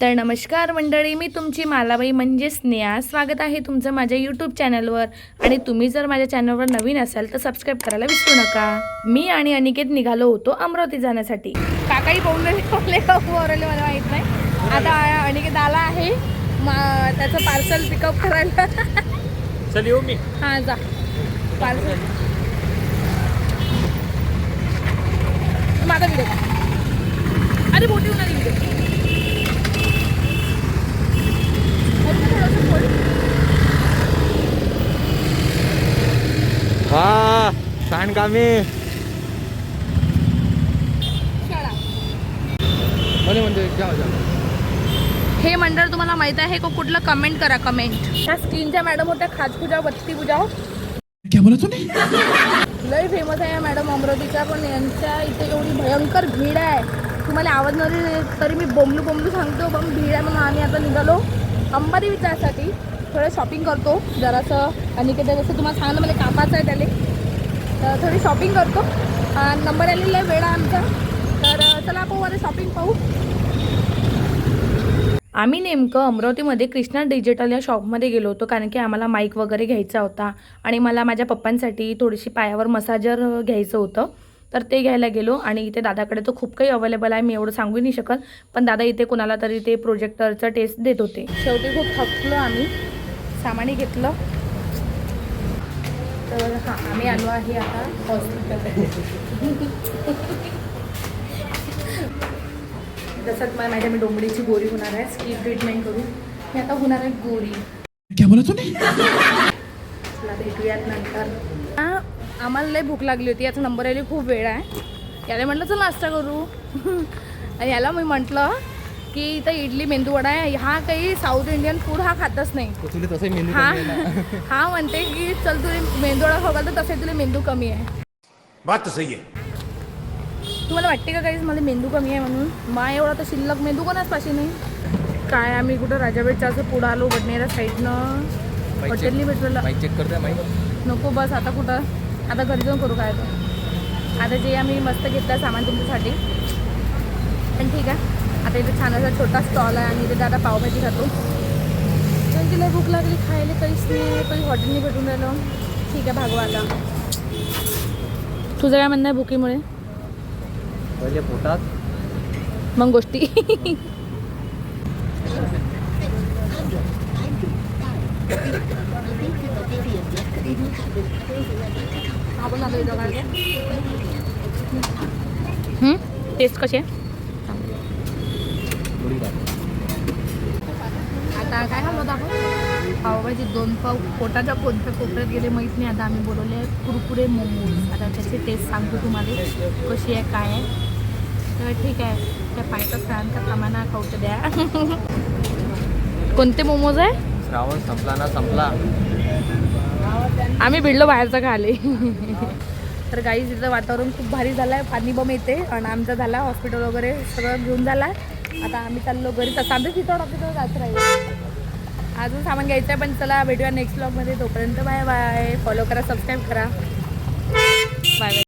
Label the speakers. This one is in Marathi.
Speaker 1: तर नमस्कार मंडळी, मी तुमची मालाबाई म्हणजे स्नेहा. स्वागत आहे तुमचं माझ्या यूट्यूब चॅनलवर. आणि तुम्ही जर माझ्या चॅनलवर नवीन असाल तर सबस्क्राईब करायला विसरू नका. मी आणि अनिकेत निघालो होतो अमरावती जाण्यासाठी. काकाही बोलले मला माहीत नाही. आता अनिकेत आला आहे त्याचं पार्सल पिकअप करायला.
Speaker 2: चल येऊ मी.
Speaker 1: हां जा पार्सल. माझा व्हिडिओ का? अरे मोठी होणार व्हिडिओ.
Speaker 2: हा सांडकामी
Speaker 1: हे मंडळ तुम्हाला माहित आहे का? कुठलं कमेंट करा कमेंट. त्या स्किनच्या मॅडम होत्या खाज पूजा बत्ती पूजा.
Speaker 2: क्या बोला तूने?
Speaker 1: लय फेमस आहे या मॅडम अमरावतीच्या. पण यांच्या इथे एवढी भयंकर भीड आहे, तुम्हाला आवडणारी तरी मी बोंबलू सांगतो. पण भीड आहे म्हणून आम्ही आता निघालो अंबारी विचारासाठी. थोडं शॉपिंग करतो जरासं. आणि ते जसं तुम्हाला सांगितलं मला कापाचं आहे त्याला, तर थोडी शॉपिंग करतो. नंबर आलेला आहे, वेळ आहे आमचा. तर चला पाहू आता शॉपिंग पाहू. आम्ही नेमकं अमरावतीमध्ये कृष्णा डिजिटल या शॉपमध्ये गेलो होतो, कारण की आम्हाला माईक वगैरे घ्यायचा होता आणि मला माझ्या पप्पांसाठी थोडीशी पायावर मसाजर घ्यायचं होतं. तर ते घ्यायला गेलो. आणि इथे दादाकडे तर खूप काही अवेलेबल आहे, मी एवढं सांगू नाही शकत. पण दादा इथे कुणाला तरी ते प्रोजेक्टरचं टेस्ट देत होते. शेवटी खूप थकलो आम्ही, सामानी घेतलं. तर हां, आम्ही आलो आहे आता हॉस्पिटलमध्ये. जसं माझ्या मी डोंबडीची गोरी होणार आहे, स्किन ट्रीटमेंट करून मी आता होणार आहे गोरी.
Speaker 2: क्या बोला तूने?
Speaker 1: चला भेटूयात नंतर. आम्हाला लय भूक लागली होती, याचा नंबर यायला खूप वेळ आहे. याला म्हटलं चल नाश्ता करू. आणि याला मी म्हटलं की इथं इडली मेंदूवडा आहे, हा काही साऊथ इंडियन फूड हा खातच नाही. हा म्हणते की चल तुला मेंदूवडा खाऊ तर तसे तुला मेंदू कमी आहे.
Speaker 2: बात तो सही है.
Speaker 1: तुम्हाला वाटते का काही मला मेंदू कमी आहे म्हणून? मा एवढा तर शिल्लक मेंदू कोणाच पाशी नाही. काय आम्ही कुठं राजाबेटच्या असं पुढं आलो बडनेरा साईडनं. हॉटेलनी भेटलं
Speaker 2: चेक करते माहिती
Speaker 1: नको बस. आता कुठं, आता घरी जाऊन करू काय तर. आता जे आम्ही मस्त घेतलं सामान तुमच्यासाठी. पण ठीक आहे, आता इथे छान असा छोटा स्टॉल आहे आणि इथे आता पावभाजी खातो. कारण तिला भूक लागली, खायला काहीच नाही, काही हॉटेलनी भेटून राहिलं. ठीक आहे भागवा आता. तुझं काय म्हणणं आहे भुकीमुळे?
Speaker 2: पहिले पोटात
Speaker 1: मग गोष्टी. टेस्ट कशी आहे? आता काय खाल्लं होतं आपण? पावभाजी 2 पाव. पोटाच्या कोणत्या कोपऱ्यात गेले माहीत नाही. आता आम्ही बोलवले कुरकुरे मोमोज. आता त्याची टेस्ट सांगतो तुम्हाला कशी आहे काय आहे. तर ठीक आहे, त्या पायटच का कामाना खाऊचं द्या. कोणते मोमोज आहे?
Speaker 2: श्रावण संपला ना संपला.
Speaker 1: आम्ही भिडलो बाहेरचं खाले. तर गाईज इथं वातावरण खूप भारी झालं आहे, पाणी बम येते. आणि आमचा झाला हॉस्पिटल वगैरे सगळं घेऊन झाला. आता आम्ही चाललो घरी. तसं आमचं तिथं जायचं राहील, अजून सामान घ्यायचं आहे. पण चला भेटूया नेक्स्ट व्लॉगमध्ये. तोपर्यंत बाय बाय. फॉलो करा, सबस्क्राईब करा. Bye bye.